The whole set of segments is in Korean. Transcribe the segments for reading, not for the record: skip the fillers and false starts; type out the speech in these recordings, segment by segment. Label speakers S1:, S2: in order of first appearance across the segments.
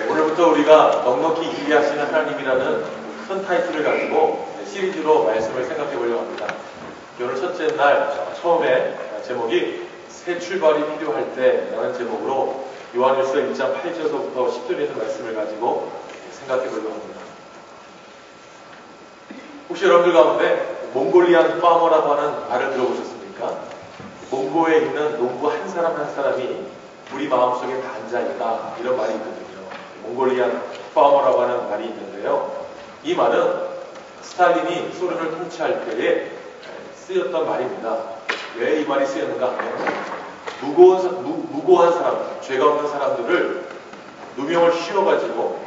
S1: 오늘부터 우리가 넉넉히 이해하시는 하나님이라는 큰 타이틀을 가지고 시리즈로 말씀을 생각해 보려고 합니다. 오늘 첫째 날 처음에 제목이 새 출발이 필요할 때라는 제목으로 요한일서 1장 8절부터 10절에 있는 말씀을 가지고 생각해 보려고 합니다. 혹시 여러분들 가운데 몽골리안 파머라고 하는 말을 들어보셨습니까? 몽고에 있는 농부 한 사람 한 사람이 우리 마음속에 다 앉아있다, 이런 말이 있거든요. 몽골리안 파머라고 하는 말이 있는데요. 이 말은 스탈린이 소련을 통치할 때에 쓰였던 말입니다. 왜 이 말이 쓰였는가 하면 무고한 사람, 죄가 없는 사람들을 누명을 씌워가지고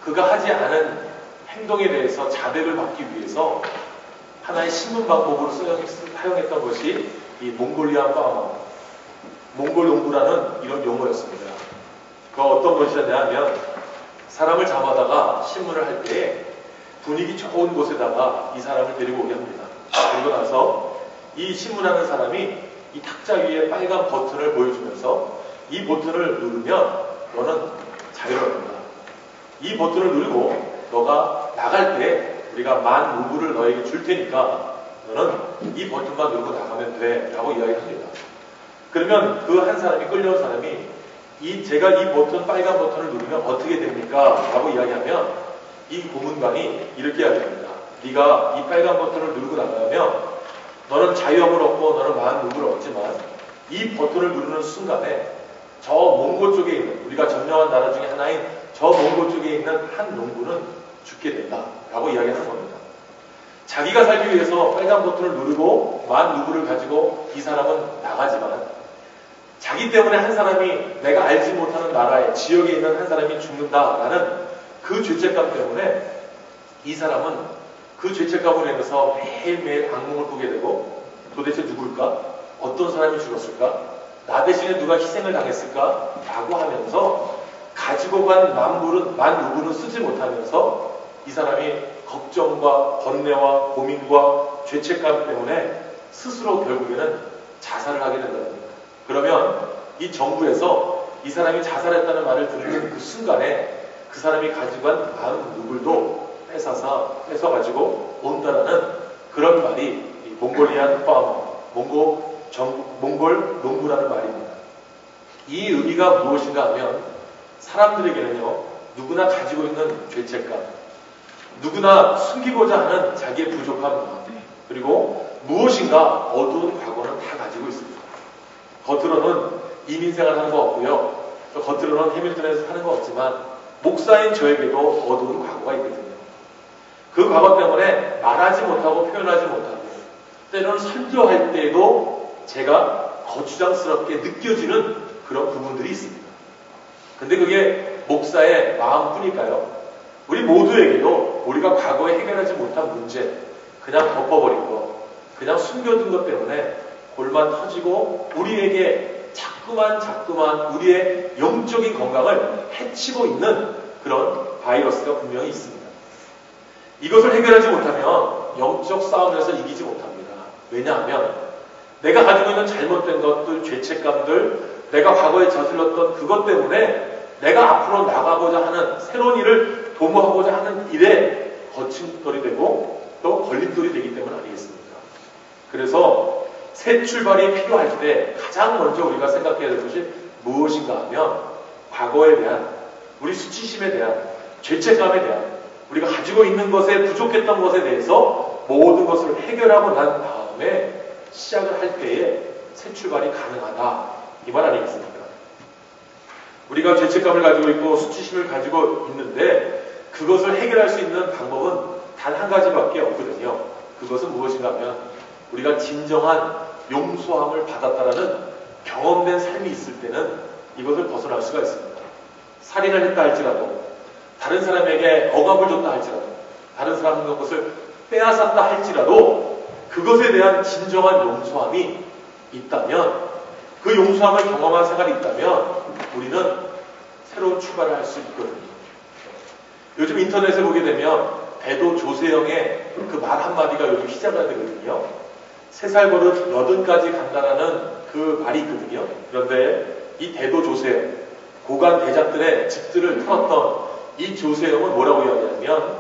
S1: 그가 하지 않은 행동에 대해서 자백을 받기 위해서 하나의 신문 방법으로 사용했던 것이 이 몽골리안 파머, 몽골 농부라는 이런 용어였습니다. 그 어떤 것이었냐 하면 사람을 잡아다가 신문을 할 때에 분위기 좋은 곳에다가 이 사람을 데리고 오게 합니다. 그리고 나서 이 신문하는 사람이 이 탁자 위에 빨간 버튼을 보여주면서 이 버튼을 누르면 너는 자유로워진다. 이 버튼을 누르고 너가 나갈 때 우리가 10,000루블을 너에게 줄 테니까 너는 이 버튼만 누르고 나가면 돼 라고 이야기합니다. 그러면 그 한 사람이, 끌려온 사람이 제가 이 버튼, 빨간 버튼을 누르면 어떻게 됩니까? 라고 이야기하면 이 고문관이 이렇게 이야기합니다. 네가 이 빨간 버튼을 누르고 나가면 너는 자유함을 얻고 너는 10,000루블을 얻지만 이 버튼을 누르는 순간에 저 몽골 쪽에 있는, 우리가 점령한 나라 중에 하나인 저 몽골 쪽에 있는 한 농부는 죽게 된다 라고 이야기하는 겁니다. 자기가 살기 위해서 빨간 버튼을 누르고 10,000루블을 가지고 이 사람은 나가지만 자기 때문에 한 사람이, 내가 알지 못하는 나라에, 지역에 있는 한 사람이 죽는다라는 그 죄책감 때문에 이 사람은 그 죄책감으로 인해서 매일매일 악몽을 꾸게 되고 도대체 누굴까? 어떤 사람이 죽었을까? 나 대신에 누가 희생을 당했을까? 라고 하면서 가지고 간 10,000루블은 쓰지 못하면서 이 사람이 걱정과 번뇌와 고민과 죄책감 때문에 스스로 결국에는 자살을 하게 된다는 겁니다. 그러면 이 정부에서 이 사람이 자살했다는 말을 듣는 그 순간에 그 사람이 가지고 간 10,000루블도 뺏어가지고 온다라는 그런 말이 이 몽골리안 파머, 몽골 농부라는 말입니다. 이 의미가 무엇인가 하면 사람들에게는요, 누구나 가지고 있는 죄책감, 누구나 숨기고자 하는 자기의 부족한 마음, 그리고 무엇인가 어두운 과거는 다 가지고 있습니다. 겉으로는 이민생활 하는 거 없고요, 또 겉으로는 해밀턴에서 사는 거 없지만 목사인 저에게도 어두운 과거가 있거든요. 그 과거 때문에 말하지 못하고 표현하지 못하고 때로는 설교할 때에도 제가 거추장스럽게 느껴지는 그런 부분들이 있습니다. 근데 그게 목사의 마음뿐일까요? 우리 모두에게도 우리가 과거에 해결하지 못한 문제, 그냥 덮어버린 것, 그냥 숨겨둔 것 때문에 골만 터지고 우리에게 자꾸만 우리의 영적인 건강을 해치고 있는 그런 바이러스가 분명히 있습니다. 이것을 해결하지 못하면 영적 싸움에서 이기지 못합니다. 왜냐하면 내가 가지고 있는 잘못된 것들, 죄책감들, 내가 과거에 저질렀던 그것 때문에 내가 앞으로 나가고자 하는 새로운 일을 도모하고자 하는 일에 거침돌이 되고 또 걸림돌이 되기 때문 아니겠습니까? 그래서 새 출발이 필요할 때 가장 먼저 우리가 생각해야 될 것이 무엇인가 하면 과거에 대한, 우리 수치심에 대한, 죄책감에 대한, 우리가 가지고 있는 것에, 부족했던 것에 대해서 모든 것을 해결하고 난 다음에 시작을 할 때에 새 출발이 가능하다, 이 말 아니겠습니까? 우리가 죄책감을 가지고 있고 수치심을 가지고 있는데 그것을 해결할 수 있는 방법은 단 한 가지밖에 없거든요. 그것은 무엇인가 하면 우리가 진정한 용서함을 받았다라는 경험된 삶이 있을 때는 이것을 벗어날 수가 있습니다. 살인을 했다 할지라도, 다른 사람에게 억압을 줬다 할지라도, 다른 사람의 것을 빼앗았다 할지라도 그것에 대한 진정한 용서함이 있다면, 그 용서함을 경험한 생활이 있다면 우리는 새로운 출발을 할 수 있거든요. 요즘 인터넷에 보게 되면 대도 조세형의 그 말 한마디가 요즘 시작이 되거든요. 3살 버릇 80까지 간다라는 그 말이 있거든요. 그런데 이 대도 조세형, 고관 대작들의 집들을 털었던 이 조세형은 뭐라고 이야기하냐면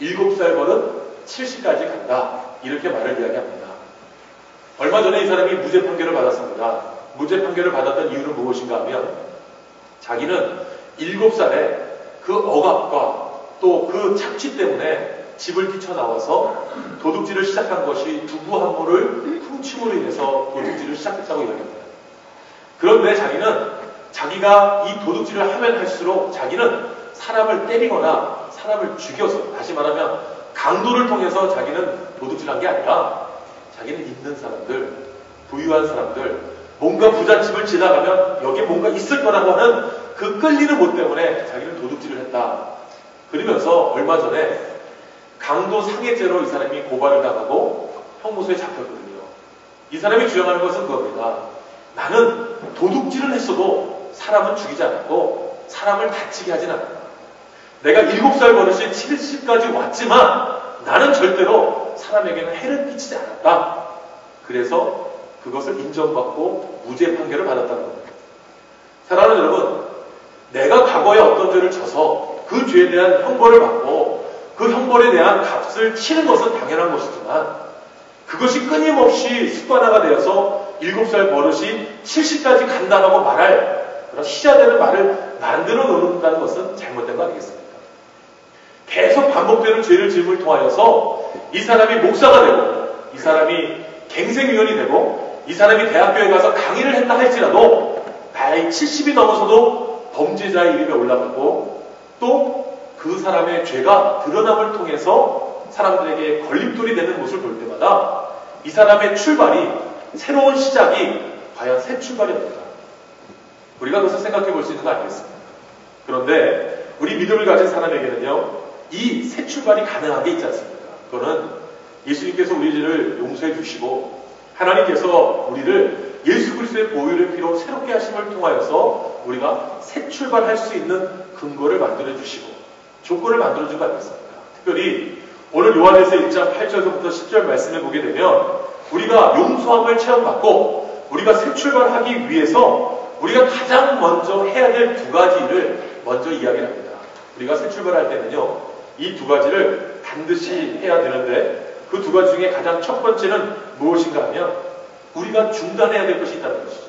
S1: 7살 버릇 70까지 간다. 이렇게 말을 이야기합니다. 얼마 전에 이 사람이 무죄 판결을 받았습니다. 무죄 판결을 받았던 이유는 무엇인가 하면 자기는 7살에 그 억압과 또 그 착취 때문에 집을 뛰쳐나와서 도둑질을 시작한 것이 두부 한 모를 훔침으로 인해서 도둑질을 시작했다고 이야기합니다. 그런데 자기는 자기가 이 도둑질을 하면 할수록 자기는 사람을 때리거나 사람을 죽여서, 다시 말하면 강도를 통해서 자기는 도둑질한 게 아니라 자기는 있는 사람들, 부유한 사람들, 뭔가 부잣집을 지나가면 여기에 뭔가 있을 거라고 하는 그 끌리는 못 때문에 자기는 도둑질을 했다. 그러면서 얼마 전에 강도 상해죄로 이 사람이 고발을 당하고 형무소에 잡혔거든요. 이 사람이 주장하는 것은 그겁니다. 나는 도둑질을 했어도 사람은 죽이지 않았고 사람을 다치게 하진 않았다. 내가 7살 버릇이 70까지 왔지만 나는 절대로 사람에게는 해를 끼치지 않았다. 그래서 그것을 인정받고 무죄 판결을 받았다는 겁니다. 사랑하는 여러분, 내가 과거에 어떤 죄를 져서 그 죄에 대한 형벌을 받고 그 형벌에 대한 값을 치는 것은 당연한 것이지만 그것이 끊임없이 습관화가 되어서 7살 버릇이 70까지 간다고 말할 그런 시자되는 말을 만들어 놓는다는 것은 잘못된 거 아니겠습니까? 계속 반복되는 죄를 지음을 통하여서 이 사람이 목사가 되고 이 사람이 갱생위원이 되고 이 사람이 대학교에 가서 강의를 했다 할지라도 나이 70이 넘어서도 범죄자의 이름에 올라가고 또 그 사람의 죄가 드러남을 통해서 사람들에게 걸림돌이 되는 모습을 볼 때마다 이 사람의 출발이, 새로운 시작이 과연 새 출발이었는가? 우리가 그것을 생각해 볼 수 있는 거 아니겠습니까? 그런데 우리 믿음을 가진 사람에게는요, 이 새 출발이 가능한 게 있지 않습니까? 그거는 예수님께서 우리 죄를 용서해 주시고 하나님께서 우리를 예수 그리스도의 보혈의 피로 새롭게 하심을 통하여서 우리가 새 출발할 수 있는 근거를 만들어 주시고 조건을 만들어준 거 아니겠습니까? 특별히 오늘 요한에서 1장 8절부터 10절 말씀을 보게 되면 우리가 용서함을 체험받고 우리가 새 출발하기 위해서 우리가 가장 먼저 해야 될 두 가지를 먼저 이야기를 합니다. 우리가 새 출발할 때는요, 이 두 가지를 반드시 해야 되는데 그 두 가지 중에 가장 첫 번째는 무엇인가 하면 우리가 중단해야 될 것이 있다는 것이죠.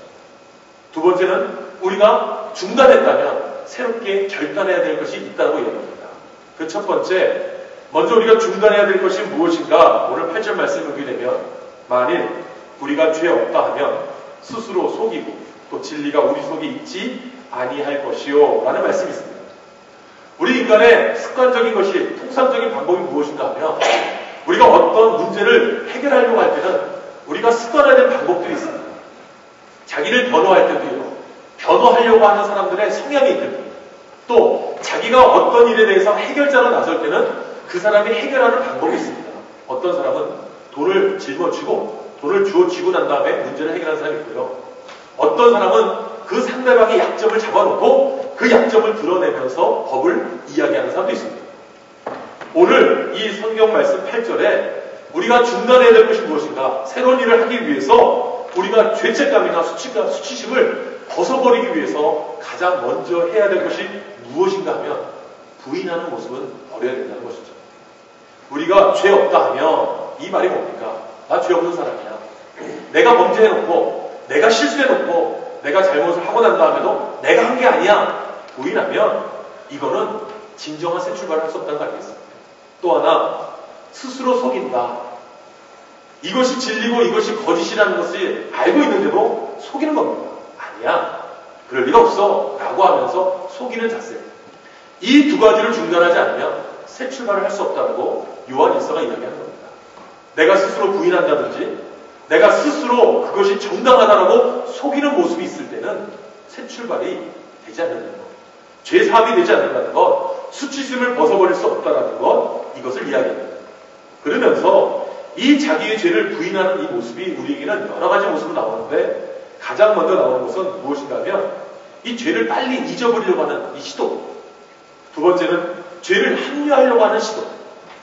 S1: 두 번째는 우리가 중단했다면 새롭게 결단해야 될 것이 있다고 이야기합니다. 그 첫 번째, 먼저 우리가 중단해야 될 것이 무엇인가? 오늘 8절 말씀을 보게 되면 만일 우리가 죄 없다 하면 스스로 속이고 또 진리가 우리 속에 있지 아니할 것이요 라는 말씀이 있습니다. 우리 인간의 습관적인 것이, 통상적인 방법이 무엇인가 하면 우리가 어떤 문제를 해결하려고 할 때는 우리가 습관화된 방법들이 있습니다. 자기를 변호할 때도요, 변호하려고 하는 사람들의 성향이 있거든요. 또 자기가 어떤 일에 대해서 해결자로 나설 때는 그 사람이 해결하는 방법이 있습니다. 어떤 사람은 돈을 짊어지고 돈을 주어 쥐고 난 다음에 문제를 해결하는 사람이 있고요. 어떤 사람은 그 상대방의 약점을 잡아놓고 그 약점을 드러내면서 법을 이야기하는 사람도 있습니다. 오늘 이 성경 말씀 8절에 우리가 중단해야 될 것이 무엇인가? 새로운 일을 하기 위해서 우리가 죄책감이나 수치심을 벗어버리기 위해서 가장 먼저 해야 될 것이 무엇인가 하면 부인하는 모습은 버려야 된다는 것이죠. 우리가 죄 없다 하면 이 말이 뭡니까? 나 죄 없는 사람이야. 내가 범죄해놓고 내가 실수해놓고 내가 잘못을 하고 난 다음에도 내가 한 게 아니야 부인하면 이거는 진정한 새 출발을 할 수 없다는 거 아니겠습니까? 또 하나, 스스로 속인다. 이것이 진리고 이것이 거짓이라는 것을 알고 있는데도 속이는 겁니다. 아니야, 그럴 리가 없어 라고 하면서 속이는 자세. 이 두 가지를 중단하지 않으면 새 출발을 할 수 없다고 요한 1서가 이야기하는 겁니다. 내가 스스로 부인한다든지 내가 스스로 그것이 정당하다라고 속이는 모습이 있을 때는 새 출발이 되지 않는다는 것, 죄 사함이 되지 않는다는 것, 수치심을 벗어버릴 수 없다는 것, 이것을 이야기합니다. 그러면서 이 자기의 죄를 부인하는 이 모습이 우리에게는 여러 가지 모습으로 나오는데 가장 먼저 나오는 것은 무엇인가 하면 이 죄를 빨리 잊어버리려고 하는 이 시도, 두 번째는 죄를 합리화하려고 하는 시도,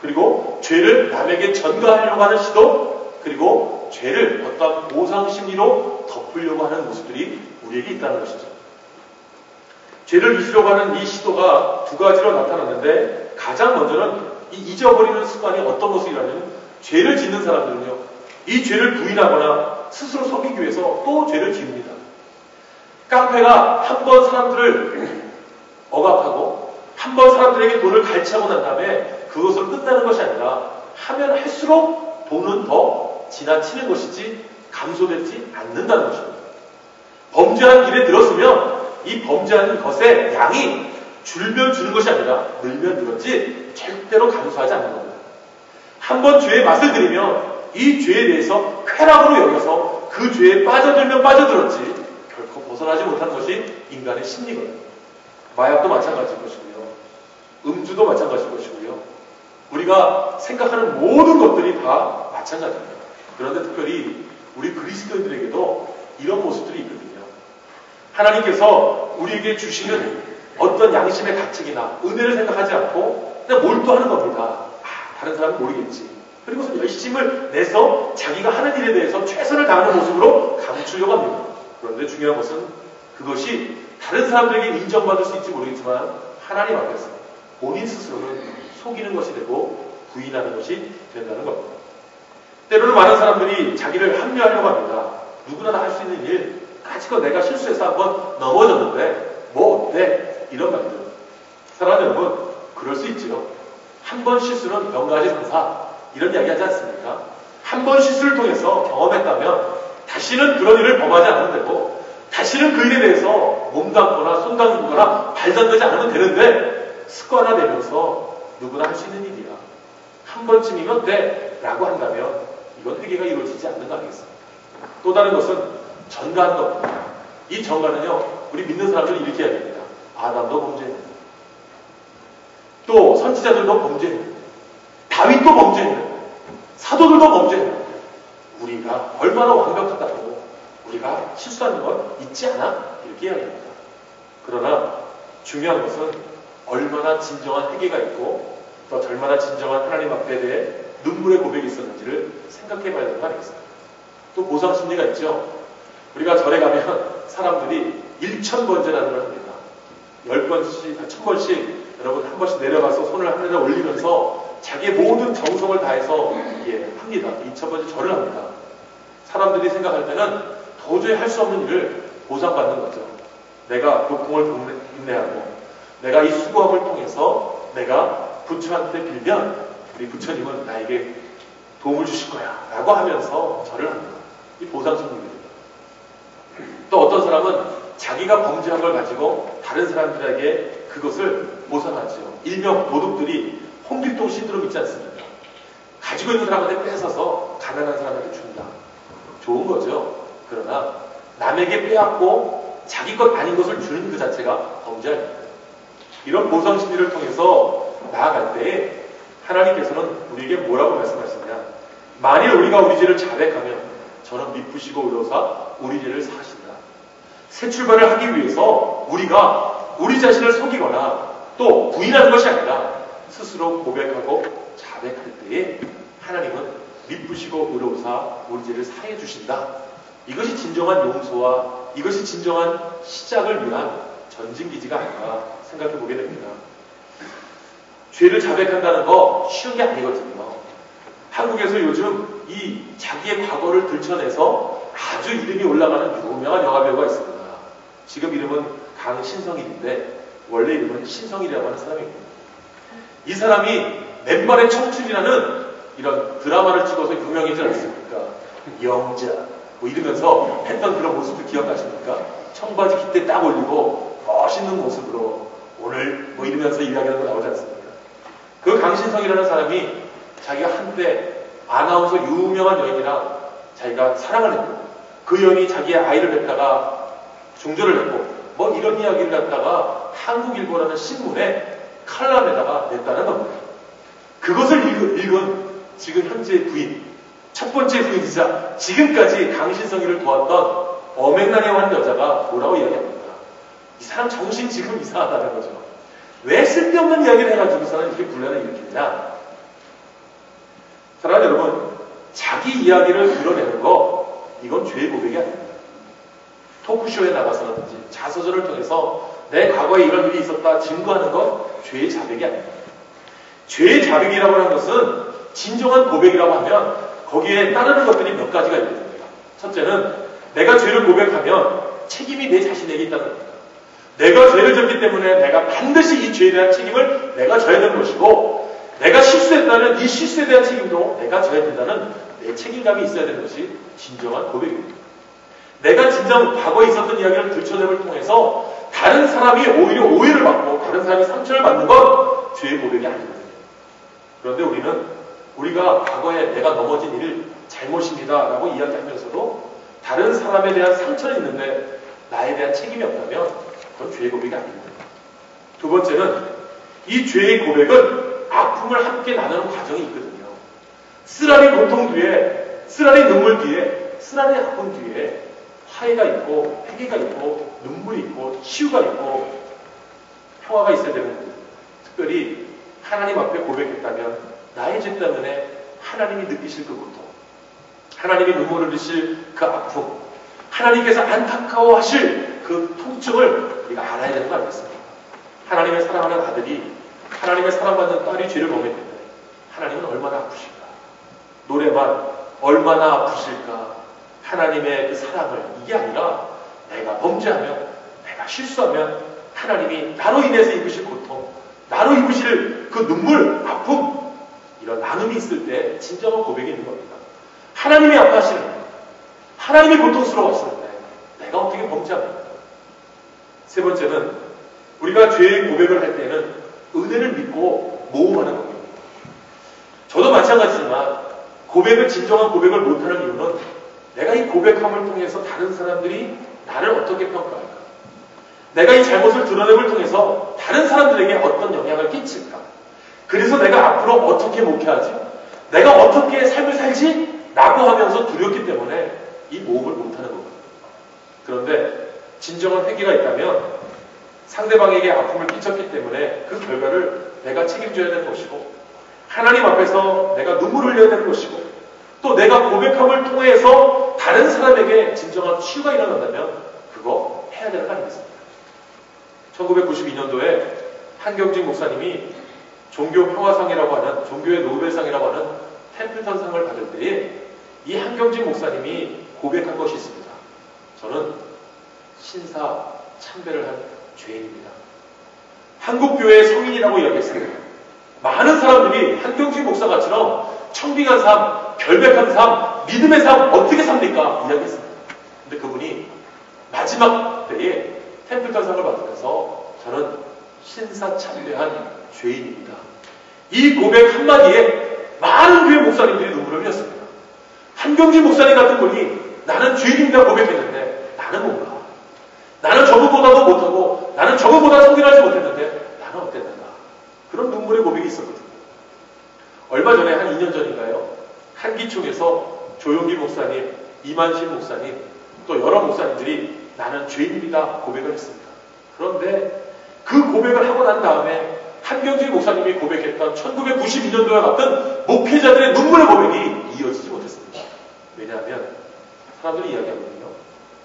S1: 그리고 죄를 남에게 전가하려고 하는 시도, 그리고 죄를 어떤 보상 심리로 덮으려고 하는 모습들이 우리에게 있다는 것이죠. 죄를 잊으려고 하는 이 시도가 두 가지로 나타났는데 가장 먼저는 이 잊어버리는 습관이 어떤 모습이라면 죄를 짓는 사람들은요. 이 죄를 부인하거나 스스로 속이기 위해서 또 죄를 지읍니다. 깡패가 한 번 사람들을 억압하고 한 번 사람들에게 돈을 갈취하고 난 다음에 그것으로 끝나는 것이 아니라 하면 할수록 돈은 더 지나치는 것이지 감소되지 않는다는 것입니다. 범죄하는 길에 들었으면 이 범죄하는 것의 양이 줄면 주는 것이 아니라 늘면 늘었지 절대로 감소하지 않는 겁니다. 한 번 죄의 맛을 들이면 이 죄에 대해서 쾌락으로 여겨서 그 죄에 빠져들면 빠져들었지 결코 벗어나지 못하는 것이 인간의 심리거든요. 마약도 마찬가지일 것이고요. 음주도 마찬가지일 것이고요. 우리가 생각하는 모든 것들이 다 마찬가지입니다. 그런데 특별히 우리 그리스도인들에게도 이런 모습들이 있거든요. 하나님께서 우리에게 주시는 어떤 양심의 가책이나 은혜를 생각하지 않고 그냥 몰두하는 겁니다. 다른 사람은 모르겠지. 그리고서 열심을 내서 자기가 하는 일에 대해서 최선을 다하는 모습으로 감추려고 합니다. 그런데 중요한 것은 그것이 다른 사람들에게 인정받을 수 있을지 모르겠지만 하나님 앞에서 본인 스스로는 속이는 것이 되고 부인하는 것이 된다는 겁니다. 때로는 많은 사람들이 자기를 합리화하려고 합니다. 누구나 다 할 수 있는 일, 까짓거 내가 실수해서 한번 넘어졌는데 뭐 어때? 이런 말들. 사랑하는 여러분, 그럴 수 있죠. 한 번 실수는 명가지 상사 이런 이야기 하지 않습니까? 한 번 실수를 통해서 경험했다면 다시는 그런 일을 범하지 않으면 되고 다시는 그 일에 대해서 몸담거나 손담거나 발담되지 않으면 되는데 습관화되면서 누구나 할 수 있는 일이야. 한 번쯤이면 돼 라고 한다면 이건 회개가 이루어지지 않는 거 아니겠습니까? 또 다른 것은 전가하는 겁니다. 이 전가는요, 우리 믿는 사람들이 이렇게 해야 됩니다. 아담도 범죄했는데 또 선지자들도 범죄했는데 다윗도 범죄했는데 사도들도 범죄했는데 우리가 얼마나 완벽하다고 우리가 실수하는 건 있지 않아? 이렇게 이야기합니다. 그러나 중요한 것은 얼마나 진정한 회개가 있고 또 얼마나 진정한 하나님 앞에 대해 눈물의 고백이 있었는지를 생각해 봐야 되는 거 아니겠습니까? 또 보상 심리가 있죠. 우리가 절에 가면 사람들이 1000번제라는 걸 합니다. 10번씩, 1000번씩 여러분 한 번씩 내려가서 손을 하늘에 올리면서 자기의 모든 정성을 다해서 합니다. 2000번째 절을 합니다. 사람들이 생각할 때는 도저히 할 수 없는 일을 보상받는 거죠. 내가 고통을 인내하고 내가 이 수고함을 통해서 내가 부처한테 빌면 우리 부처님은 나에게 도움을 주실 거야 라고 하면서 절을 합니다. 이 보상심리입니다. 또 어떤 사람은 자기가 범죄한 걸 가지고 다른 사람들에게 그것을 보상하죠. 일명 도둑들이 홍길동 신드롬 있지 않습니까? 가지고 있는 사람한테 뺏어서 가난한 사람한테 준다. 좋은 거죠. 그러나 남에게 빼앗고 자기 것 아닌 것을 주는 그 자체가 범죄 아닙니다. 이런 보상 심리를 통해서 나아갈 때 하나님께서는 우리에게 뭐라고 말씀하시냐? 만일 우리가 우리 죄를 자백하면 저는 미쁘시고 의로사 우리 죄를 사하신다. 새 출발을 하기 위해서 우리가 우리 자신을 속이거나 또 부인하는 것이 아니라 스스로 고백하고 자백할 때에 하나님은 미쁘시고 의로우사 우리 죄를 사해 주신다. 이것이 진정한 용서와 이것이 진정한 시작을 위한 전진기지가 아닌가 생각해 보게 됩니다. 죄를 자백한다는 거 쉬운 게 아니거든요. 한국에서 요즘 이 자기의 과거를 들춰내서 아주 이름이 올라가는 유명한 영화배우가 있습니다. 지금 이름은 강신성일인데 원래 이름은 신성일이라고 하는 사람입니다. 이 사람이 맨발의 청춘이라는 이런 드라마를 찍어서 유명해지지 않습니까? 영자 뭐 이러면서 했던 그런 모습도 기억나십니까? 청바지 깃대 딱 올리고 멋있는 모습으로 오늘 뭐 이러면서 이야기하는 거 나오지 않습니까? 그 강신성이라는 사람이 자기가 한때 아나운서 유명한 여인이랑 자기가 사랑을 했고 그 여인이 자기의 아이를 뵙다가 중절을 했고 뭐 이런 이야기를 갖다가 한국일보라는 신문에 칼럼에다가 냈다는 겁니다. 그것을 읽은 지금 현재 부인, 첫 번째 부인이자 지금까지 강신성이를 도왔던 어맹란이라고 하는 여자가 뭐라고 이야기합니까? 이 사람 정신 지금 이상하다는 거죠. 왜 쓸데없는 이야기를 해가지고서는 이렇게 분란을 일으키느냐? 사랑하는 여러분, 자기 이야기를 드러내는 거 이건 죄의 고백이 아닙니다. 토크쇼에 나가서라든지 자서전을 통해서 내 과거에 이런 일이 있었다 증거하는 건 죄의 자백이 아닙니다. 죄의 자백이라고 하는 것은 진정한 고백이라고 하면 거기에 따르는 것들이 몇 가지가 있거든요. 첫째는 내가 죄를 고백하면 책임이 내 자신에게 있다는 겁니다. 내가 죄를 졌기 때문에 내가 반드시 이 죄에 대한 책임을 내가 져야 되는 것이고, 내가 실수했다면 이 실수에 대한 책임도 내가 져야 된다는 내 책임감이 있어야 되는 것이 진정한 고백입니다. 내가 진정 과거에 있었던 이야기를 들춰냄을 통해서 다른 사람이 오히려 오해를 받고 다른 사람이 상처를 받는 건 죄의 고백이 아니거든요. 그런데 우리가 과거에 내가 넘어진 일 잘못입니다 라고 이야기하면서도 다른 사람에 대한 상처는 있는데 나에 대한 책임이 없다면 그건 죄의 고백이 아닙니다. 두 번째는 이 죄의 고백은 아픔을 함께 나누는 과정이 있거든요. 쓰라린 고통 뒤에, 쓰라린 눈물 뒤에, 쓰라린 아픔 뒤에 화해가 있고 회개가 있고 눈물이 있고 치유가 있고 평화가 있어야 되는 거예요. 특별히 하나님 앞에 고백했다면 나의 죄 때문에 하나님이 느끼실 그 고통, 하나님이 눈물을 흘리실 그 아픔, 하나님께서 안타까워하실 그 통증을 우리가 알아야 되는 거 아니겠습니까? 하나님의 사랑하는 아들이, 하나님의 사랑받는 딸이 죄를 범했는데 하나님은 얼마나 아프실까? 노래만 얼마나 아프실까? 하나님의 그 사랑을, 이게 아니라 내가 범죄하면, 내가 실수하면 하나님이 나로 인해서 입으실 고통, 나로 입으실 그 눈물, 아픔, 이런 나눔이 있을 때 진정한 고백이 있는 겁니다. 하나님이 아파하시는데, 하나님이 고통스러워하시는데 내가 어떻게 범죄합니까? 세 번째는 우리가 죄의 고백을 할 때는 은혜를 믿고 모험하는 겁니다. 저도 마찬가지지만 진정한 고백을 못하는 이유는 내가 이 고백함을 통해서 다른 사람들이 나를 어떻게 평가할까? 내가 이 잘못을 드러냄을 통해서 다른 사람들에게 어떤 영향을 끼칠까? 그래서 내가 앞으로 어떻게 목회하지? 내가 어떻게 삶을 살지? 라고 하면서 두렵기 때문에 이 모험을 못하는 겁니다. 그런데 진정한 회개가 있다면 상대방에게 아픔을 끼쳤기 때문에 그 결과를 내가 책임져야 되는 것이고, 하나님 앞에서 내가 눈물을 흘려야 되는 것이고, 또 내가 고백함을 통해서 다른 사람에게 진정한 치유가 일어난다면 그거 해야 되는 거 아니겠습니까? 1992년도에 한경직 목사님이 종교평화상이라고 하는, 종교의 노벨상이라고 하는 템플턴상을 받을 때에 이 한경직 목사님이 고백한 것이 있습니다. 저는 신사 참배를 한 죄인입니다. 한국교회의 성인이라고 이야기했습니다. 많은 사람들이 한경직 목사가처럼 청빙한 삶, 결백한 삶, 믿음의 삶 어떻게 삽니까? 이야기했습니다. 근데 그분이 마지막 때에 템플턴상을 받으면서 저는 신사참배한 죄인입니다. 이 고백 한마디에 많은 교회 목사님들이 눈물을 흘렸습니다. 한경직 목사님 같은 분이 나는 죄인입니다 고백했는데 나는 뭔가? 나는 저분보다도 못하고 나는 저분보다 성실하지 못했는데 나는 어땠는가? 그런 눈물의 고백이 있었거든요. 얼마 전에 한 2년 전인가요? 한기총에서 조용기 목사님, 이만신 목사님, 또 여러 목사님들이 나는 죄인입니다 고백을 했습니다. 그런데 그 고백을 하고 난 다음에 한경직 목사님이 고백했던 1992년도와 같은 목회자들의 눈물의 고백이 이어지지 못했습니다. 왜냐하면 사람들이 이야기하거든요.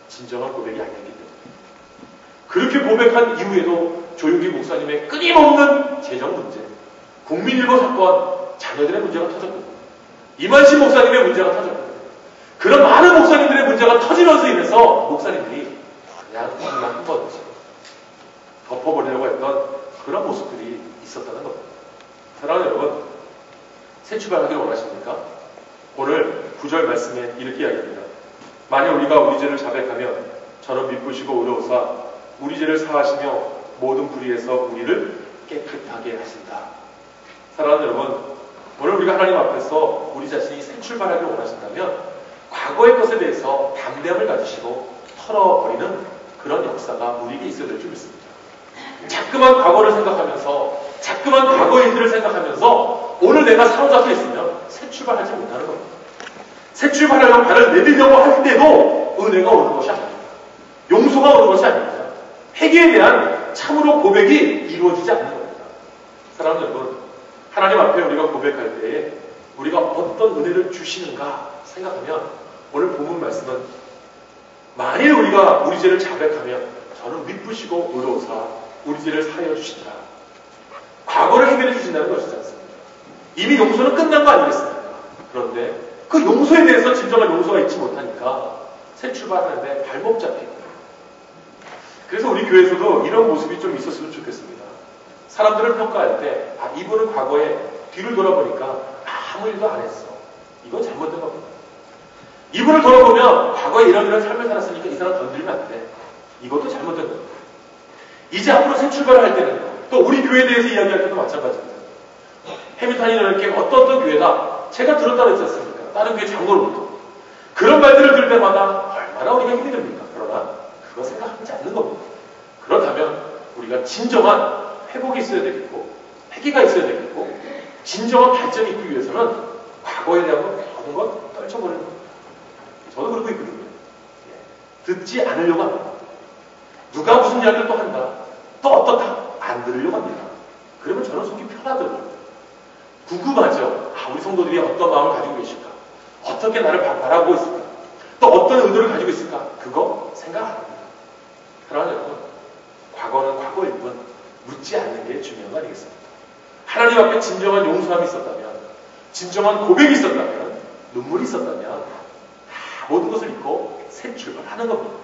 S1: 진정한 고백이 아니었기 때문에. 그렇게 고백한 이후에도 조용기 목사님의 끊임없는 재정 문제, 국민일보 사건, 자녀들의 문제가 터졌거든요. 이만신 목사님의 문제가 터졌거든요. 그런 많은 목사님들의 문제가 터지면서 인해서 목사님들이 그냥 한 번씩 덮어버리려고 했던 그런 모습들이 있었다는 겁니다. 사랑하는 여러분, 새 출발하기를 원하십니까? 오늘 9절 말씀에 이렇게 이야기합니다. 만약 우리가 우리 죄를 자백하면 저는 미쁘시고 의로우사 우리 죄를 사하시며 모든 불의에서 우리를 깨끗하게 하신다. 사랑하는 여러분, 오늘 우리가 하나님 앞에서 우리 자신이 새 출발하기를 원하신다면 과거의 것에 대해서 담대함을 가지시고 털어버리는 그런 역사가 우리에게 있어야 될 줄 믿습니다. 자꾸만 과거를 생각하면서, 자꾸만 과거의 일들을 생각하면서 오늘 내가 사로잡혀 있으면 새 출발하지 못하는 겁니다. 새 출발하려고 발을 내밀려고 할 때도 은혜가 오는 것이 아닙니다. 용서가 오는 것이 아닙니다. 회개에 대한 참으로 고백이 이루어지지 않는 겁니다. 사랑하는 여러분, 하나님 앞에 우리가 고백할 때에 우리가 어떤 은혜를 주시는가 생각하면 오늘 본문 말씀은 만일 우리가 우리 죄를 자백하면 저는 미쁘시고 의로우사 우리 죄를 사하여 주시더라. 과거를 해결해 주신다는 것이지 않습니까? 이미 용서는 끝난 거 아니겠습니까? 그런데 그 용서에 대해서 진정한 용서가 있지 못하니까 새 출발하는데 발목 잡히고. 그래서 우리 교회에서도 이런 모습이 좀 있었으면 좋겠습니다. 사람들을 평가할 때 이분은 과거에 뒤를 돌아보니까 아무 일도 안 했어. 이건 잘못된 겁니다. 이분을 돌아보면 과거에 이런 삶을 살았으니까 이 사람 건드리면 안 돼. 이것도 잘못된 겁니다. 이제 앞으로 새 출발을 할 때는 또 우리 교회에 대해서 이야기할 때도 마찬가지입니다. 해밀턴이 이렇게 어떤 교회다 제가 들었다고 했지 않습니까? 다른 교회 장로로부터 그런 말들을 들을 때마다 얼마나 우리가 힘이 듭니까? 그러나 그거 생각하지 않는 겁니다. 그렇다면 우리가 진정한 회복이 있어야 되겠고 회개가 있어야 되겠고 진정한 발전이 있기 위해서는 과거에 대한 모든 것 떨쳐버리는 겁니다. 저도 그러고 있거든요. 듣지 않으려고 합니다. 누가 무슨 이야기를 또 한다. 또 어떻다. 안 들으려고 합니다. 그러면 저는 속이 편하더라고요. 궁금하죠. 우리 성도들이 어떤 마음을 가지고 계실까? 어떻게 나를 바라보고 있을까? 또 어떤 의도를 가지고 있을까? 그거 생각 안 합니다. 그러나 여러분, 과거는 과거일 뿐 묻지 않는 게 중요한 거 아니겠습니까? 하나님 앞에 진정한 용서함이 있었다면, 진정한 고백이 있었다면, 눈물이 있었다면 모든 것을 잊고 새 출발하는 겁니다.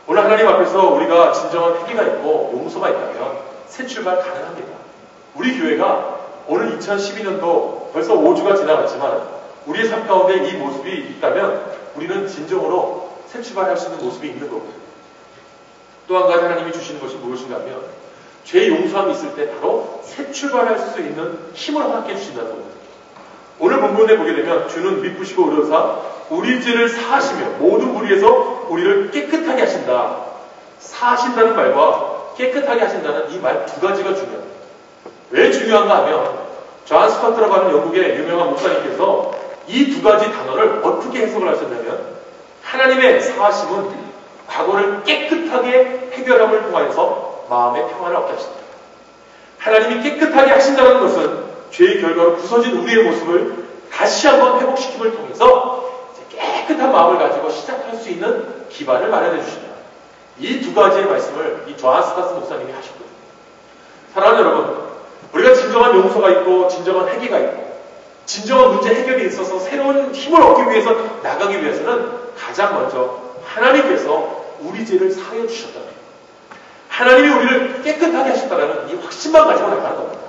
S1: 오늘 하나님 앞에서 우리가 진정한 회개가 있고 용서가 있다면 새 출발 가능합니다. 우리 교회가 오늘 2012년도 벌써 5주가 지나갔지만 우리의 삶 가운데 이 모습이 있다면 우리는 진정으로 새 출발할 수 있는 모습이 있는 겁니다. 또 한 가지 하나님이 주시는 것이 무엇인가 하면 죄 용서함이 있을 때 바로 새 출발할 수 있는 힘을 허락해 주신다는 겁니다. 오늘 본문에 보게 되면 주는 미쁘시고 의로우사 우리 죄를 사하시며 모든 무리에서 우리를 깨끗하게 하신다. 사하신다는 말과 깨끗하게 하신다는 이 말 두 가지가 중요합니다. 왜 중요한가 하면 존 스코트라고 하는 영국의 유명한 목사님께서 이 두 가지 단어를 어떻게 해석을 하셨냐면 하나님의 사하심은 과거를 깨끗하게 해결함을 통하여서 마음의 평안을 얻게 하신다. 하나님이 깨끗하게 하신다는 것은 죄의 결과로 부서진 우리의 모습을 다시 한번 회복시킴을 통해서 깨끗한 마음을 가지고 시작할 수 있는 기반을 마련해 주신다. 이 두 가지의 말씀을 이 존 스코트 목사님이 하셨거든요. 사랑하는 여러분, 우리가 진정한 용서가 있고 진정한 회개가 있고 진정한 문제 해결이 있어서 새로운 힘을 얻기 위해서 나가기 위해서는 가장 먼저 하나님께서 우리 죄를 사하여 주셨다. 하나님이 우리를 깨끗하게 하셨다는 이 확신만 가지고 나가는 겁니다.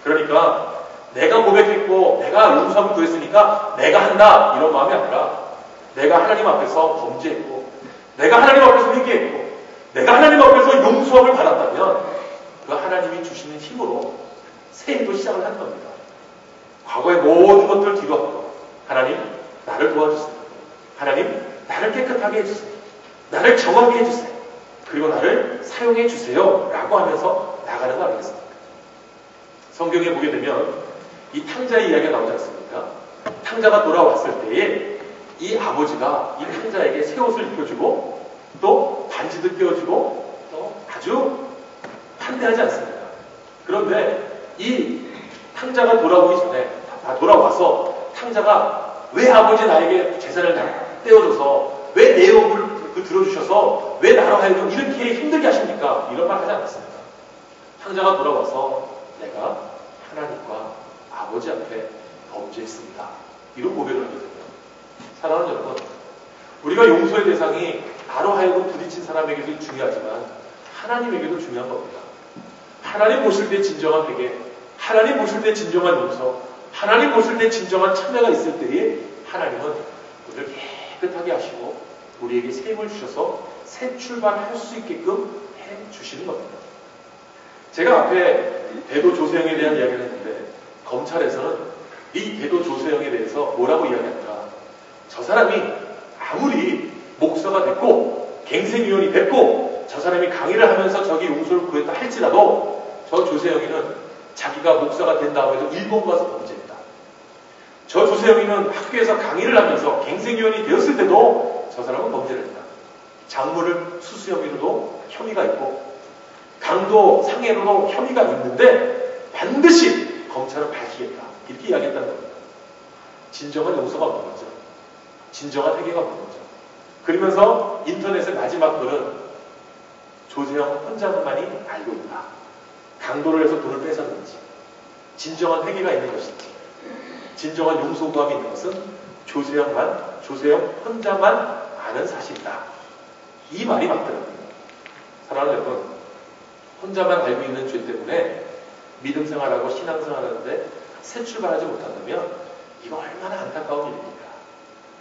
S1: 그러니까 내가 고백했고 내가 용서함을 구했으니까 내가 한다 이런 마음이 아니라 내가 하나님 앞에서 범죄했고 내가 하나님 앞에서 회개했고 내가 하나님 앞에서 용서함을 받았다면 그 하나님이 주시는 힘으로 새해도 시작을 하는 겁니다. 과거의 모든 것들을 뒤로하고 하나님 나를 도와주세요. 하나님 나를 깨끗하게 해주세요. 나를 정하게 해주세요. 그리고 나를 사용해 주세요 라고 하면서 나가는 거 아니겠습니까? 성경에 보게 되면 이 탕자의 이야기가 나오지 않습니까? 탕자가 돌아왔을 때에 이 아버지가 이 탕자에게 새 옷을 입혀주고 또 반지도 껴주고 또 아주 판대하지 않습니다. 그런데 이 탕자가 돌아오기 전에 돌아와서 탕자가 왜 아버지 나에게 재산을 떼어줘서 왜 내 옷을 들어주셔서 왜 나로 하여금 이렇게 힘들게 하십니까? 이런 말 하지 않았습니다. 탕자가 돌아와서 내가 하나님과 아버지 앞에 범죄했습니다. 이런 고백을 하거든요. 사랑하는 여러분, 우리가 용서의 대상이 나로 하여금 부딪힌 사람에게도 중요하지만 하나님에게도 중요한 겁니다. 하나님 보실 때 진정한 회개, 하나님 보실 때 진정한 용서, 하나님 보실 때 진정한 참회가 있을 때에 하나님은 우리를 깨끗하게 하시고 우리에게 새 힘을 주셔서 새 출발할 수 있게끔 해주시는 겁니다. 제가 앞에 대도 조세형에 대한 이야기를 했는데 검찰에서는 이 대도 조세형에 대해서 뭐라고 이야기할까? 저 사람이 아무리 목사가 됐고 갱생위원이 됐고 저 사람이 강의를 하면서 저기 용서를 구했다 할지라도 저 조세형이는 자기가 목사가 된 다음에도 일본 가서 범죄했다. 저 조세형이는 학교에서 강의를 하면서 갱생위원이 되었을 때도 저 사람은 범죄를 했다. 장모를 수수 혐의로도 혐의가 있고 강도 상해로도 혐의가 있는데 반드시 검찰은 밝히겠다. 이렇게 이야기했다는 겁니다. 진정한 용서가 없는 거죠. 진정한 회개가 없는 거죠. 그러면서 인터넷의 마지막 글은 조세형 혼자만이 알고 있다. 강도를 해서 돈을 뺏었는지, 진정한 회개가 있는 것인지, 진정한 용서구함이 있는 것은 조세형 혼자만 아는 사실이다. 이 말이 맞더라고요. 사랑하는 여러분, 혼자만 알고 있는 죄 때문에 믿음 생활하고 신앙 생활하는데 새 출발하지 못한다면 이거 얼마나 안타까운 일입니까?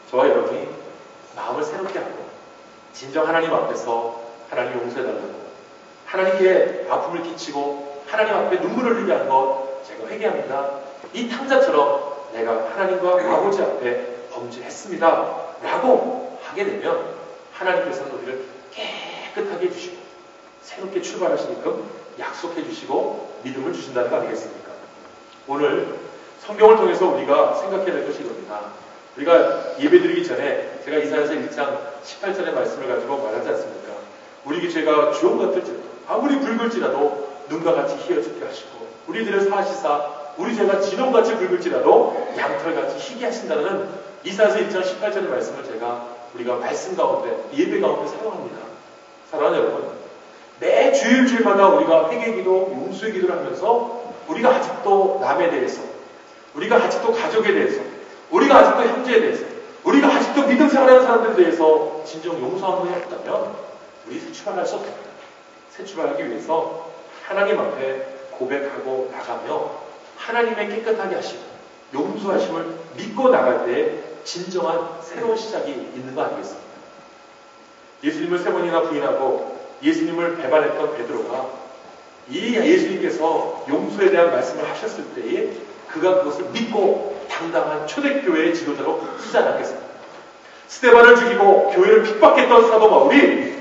S1: 저와 여러분이 마음을 새롭게 하고 진정 하나님 앞에서 하나님 용서해달라고, 하나님께 아픔을 끼치고 하나님 앞에 눈물을 흘리게 하는 것 제가 회개합니다. 이 탕자처럼 내가 하나님과 아버지 앞에 범죄했습니다 라고 하게 되면 하나님께서는 우리를 깨끗하게 해주시고 새롭게 출발하시게끔 약속해 주시고 믿음을 주신다는 거 아니겠습니까? 오늘 성경을 통해서 우리가 생각해야 될 것이 이겁니다. 우리가 예배드리기 전에 제가 이사야서 1장 18절의 말씀을 가지고 말하지 않습니까? 우리 죄가 주홍 같을지라도 아무리 붉을지라도 눈과 같이 희어지게 하시고 우리들을 사하시사 우리 죄가 진홍같이 붉을지라도 양털같이 희게 하신다는 이사야서 1장 18절의 말씀을 우리가 말씀 가운데 예배 가운데 사용합니다. 사랑하는 여러분, 매 주일주일마다 우리가 회개기도 용서의 기도를 하면서 우리가 아직도 남에 대해서, 우리가 아직도 가족에 대해서, 우리가 아직도 형제에 대해서, 우리가 아직도 믿음 생활하는 사람들에 대해서 진정 용서함을 했다면 우리 새 출발할 수 없습니다. 새 출발하기 위해서 하나님 앞에 고백하고 나가며 하나님의 깨끗하게 하심, 용서하심을 믿고 나갈 때 진정한 새로운 시작이 있는 거 아니겠습니까? 예수님을 3번이나 부인하고 예수님을 배반했던 베드로가 이 예수님께서 용서에 대한 말씀을 하셨을 때에 그가 그것을 믿고 당당한 초대교회의 지도자로 쓰지 않았겠습니까? 스데반을 죽이고 교회를 핍박했던 사도 바울이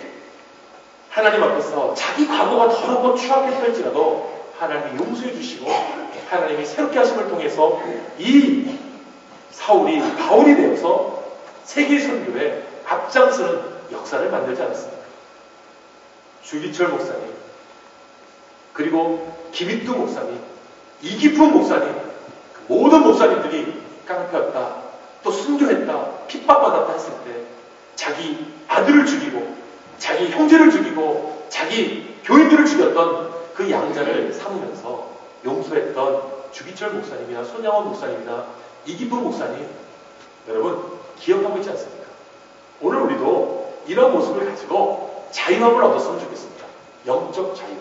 S1: 하나님 앞에서 자기 과거가 더럽고 추악했을지라도 하나님이 용서해 주시고 하나님이 새롭게 하심을 통해서 이 사울이 바울이 되어서 세계 선교에 앞장서는 역사를 만들지 않았습니까? 주기철 목사님, 그리고 김익두 목사님, 이기풍 목사님, 모든 목사님들이 깡패였다, 또 순교했다, 핍박받았다 했을 때 자기 아들을 죽이고 자기 형제를 죽이고 자기 교인들을 죽였던 그 양자를 삼으면서 용서했던 주기철 목사님이나 손양원 목사님이나 이기풍 목사님, 여러분 기억하고 있지 않습니까? 오늘 우리도 이런 모습을 가지고 자유함을 얻었으면 좋겠습니다. 영적 자유함.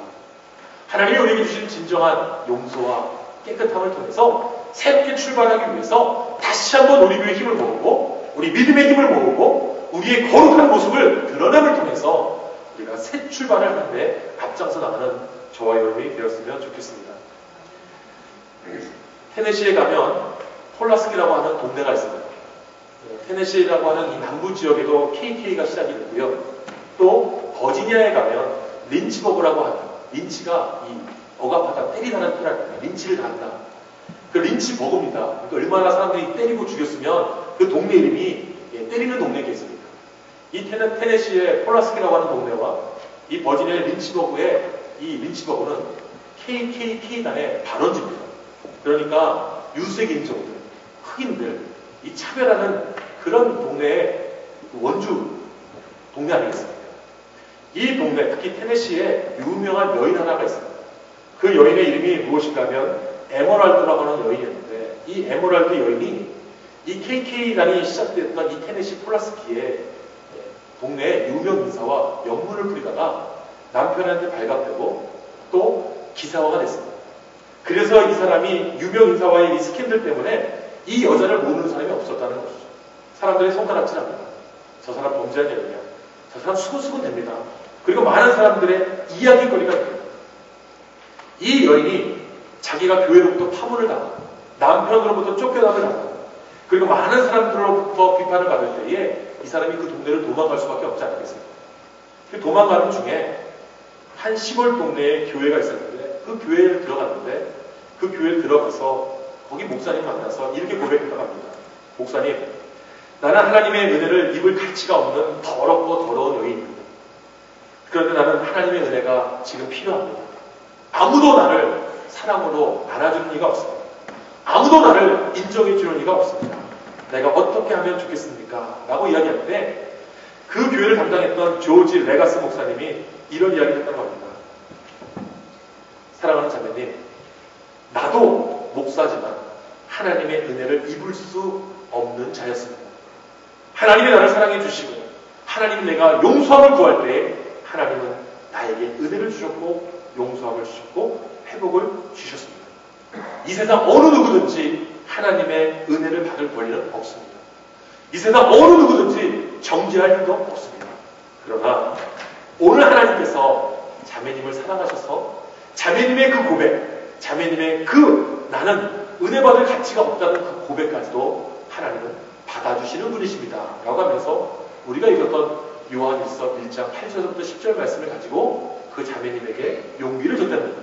S1: 하나님이 우리에게 주신 진정한 용서와 깨끗함을 통해서 새롭게 출발하기 위해서 다시 한번 우리 교회의 힘을 모으고 우리 믿음의 힘을 모으고 우리의 거룩한 모습을 드러냄을 통해서 우리가 새 출발을 하는데 앞장서 나가는 저와 여러분이 되었으면 좋겠습니다. 테네시에 가면 폴라스키라고 하는 동네가 있습니다. 테네시라고 하는 이 남부 지역에도 KK가 시작이 되고요. 또 버지니아에 가면 린치버그라고 하는, 린치가 이 억압하다, 때리다는 표현입니다. 린치를 당한다. 그 린치버그입니다. 그러니까 얼마나 사람들이 때리고 죽였으면 그 동네 이름이 때리는 동네겠습니까? 이 테네시의 폴라스키라고 하는 동네와 이 버지니아의 린치버그의 이 린치버그는 KKK단의 발원지입니다. 그러니까 유색인종들, 흑인들, 이 차별하는 그런 동네의 원주 동네 아니겠습니까? 이 동네, 특히 테네시에 유명한 여인 하나가 있습니다. 그 여인의 이름이 무엇인가 하면 에머랄드라고 하는 여인이었는데 이 에머랄드 여인이 이 KK단이 시작됐던 이 테네시 폴라스키의 동네의 유명 인사와 영문을 부리다가 남편한테 발각되고 또 기사화가 됐습니다. 그래서 이 사람이 유명 인사와의 이 스캔들 때문에 이 여자를 모르는 사람이 없었다는 것이죠. 사람들이 손가락질합니다. 저 사람 범죄한 여인이야. 저 사람 수근수근 됩니다. 그리고 많은 사람들의 이야기거리가 됩니다. 이 여인이 자기가 교회로부터 파문을 당하고 남편으로부터 쫓겨남을 당하고 그리고 많은 사람들로부터 비판을 받을 때에 이 사람이 그 동네를 도망갈 수밖에 없지 않겠습니까? 그 도망가는 중에 한 시골 동네에 교회가 있었는데 그 교회에 들어갔는데 그 교회에 들어가서 거기 목사님 만나서 이렇게 고백했다고 합니다. 목사님, 나는 하나님의 은혜를 입을 가치가 없는 더럽고 더러운 여인입니다. 그런데 나는 하나님의 은혜가 지금 필요합니다. 아무도 나를 사랑으로 안아주는 이가 없습니다. 아무도 나를 인정해 주는 이가 없습니다. 내가 어떻게 하면 좋겠습니까? 라고 이야기할 때 그 교회를 담당했던 조지 레가스 목사님이 이런 이야기를 했다고 합니다. 사랑하는 자매님, 나도 목사지만 하나님의 은혜를 입을 수 없는 자였습니다. 하나님이 나를 사랑해 주시고 하나님이 내가 용서함을 구할 때에 하나님은 나에게 은혜를 주셨고 용서함을 주셨고 회복을 주셨습니다. 이 세상 어느 누구든지 하나님의 은혜를 받을 권리는 없습니다. 이 세상 어느 누구든지 정죄할 일도 없습니다. 그러나 오늘 하나님께서 자매님을 사랑하셔서 자매님의 그 고백, 자매님의 그 나는 은혜 받을 가치가 없다는 그 고백까지도 하나님은 받아주시는 분이십니다. 라고 하면서 우리가 읽었던 요한일서 1장 8절부터 10절 말씀을 가지고 그 자매님에게 용기를 줬다는 겁니다.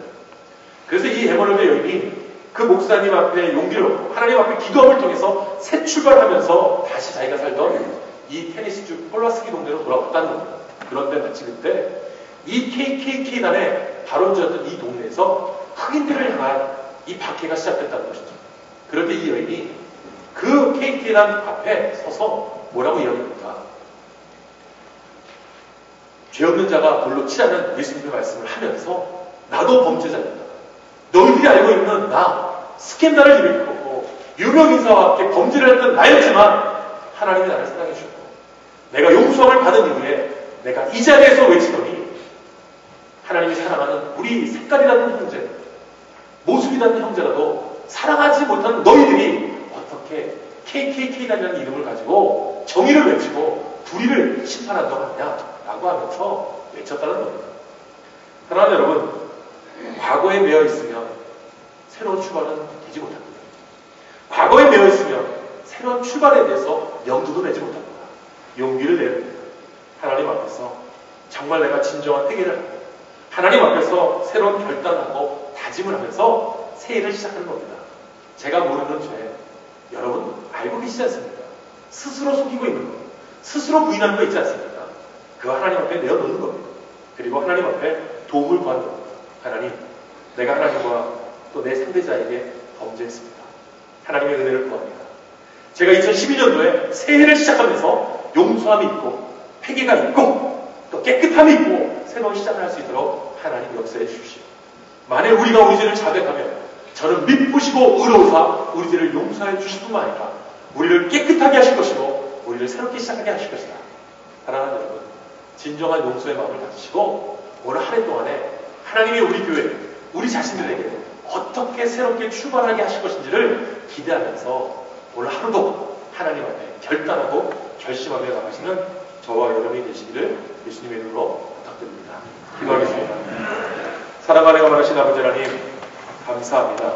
S1: 그래서 이 에머널드 여인이 그 목사님 앞에 용기를 얻고 하나님 앞에 기도함을 통해서 새 출발하면서 다시 자기가 살던 이 테니스주 폴라스키 동네로 돌아왔다는 겁니다. 그런데 마치 그때 이 KKK단의 발원지였던 이 동네에서 흑인들을 향한 이 박해가 시작됐다는 것이죠. 그럴 때 이 여인이 그 KK단 앞에 서서 뭐라고 이야기합니까? 죄 없는 자가 돌로 치라는 예수님의 말씀을 하면서 나도 범죄자입니다. 너희들이 알고 있는 나, 스캔들을 일으키고 유명 인사와 함께 범죄를 했던 나였지만 하나님이 나를 사랑해 주셨고 내가 용서함을 받은 이후에 내가 이 자리에서 외치더니 하나님이 사랑하는 우리 색깔이 다른 형제, 모습이 다른 형제라도 사랑하지 못하는 너희들이 어떻게 KKK라는 이름을 가지고 정의를 외치고 불의를 심판한다고 하냐 라고 하면서 외쳤다는 겁니다. 사랑하는 여러분, 과거에 매여 있으면 새로운 출발은 되지 못합니다. 과거에 매여 있으면 새로운 출발에 대해서 염두도 내지 못합니다. 용기를 내야 됩니다. 하나님 앞에서 정말 내가 진정한 회개를 하고 하나님 앞에서 새로운 결단하고 다짐을 하면서 새해를 시작하는 겁니다. 제가 모르는 죄 여러분 알고 계시지 않습니까? 스스로 속이고 있는 것, 스스로 부인하는 거 있지 않습니까? 그거 하나님 앞에 내어놓는 겁니다. 그리고 하나님 앞에 도움을 구하는 겁니다. 하나님, 내가 하나님과 또 내 상대자에게 범죄했습니다. 하나님의 은혜를 구합니다. 제가 2012년도에 새해를 시작하면서 용서함이 있고 회개가 있고 또 깨끗함이 있고 새로운 시작을 할 수 있도록 하나님 역사해 주십시오. 만일 우리가 우리 죄를 자백하면 저는 미쁘시고 의로우사 우리 죄를 용서해 주실 뿐만 아니라 우리를 깨끗하게 하실 것이고 우리를 새롭게 시작하게 하실 것이다. 사랑하는 여러분, 진정한 용서의 마음을 가지시고 오늘 한 해 동안에 하나님이 우리 교회, 우리 자신들에게 어떻게 새롭게 출발하게 하실 것인지를 기대하면서 오늘 하루도 하나님 앞에 결단하고 결심하며 나가시는 저와 여러분이 되시기를 예수님의 이름으로 부탁드립니다. 기도하겠습니다. 사랑하는 원하신 아버지 하나님, 감사합니다.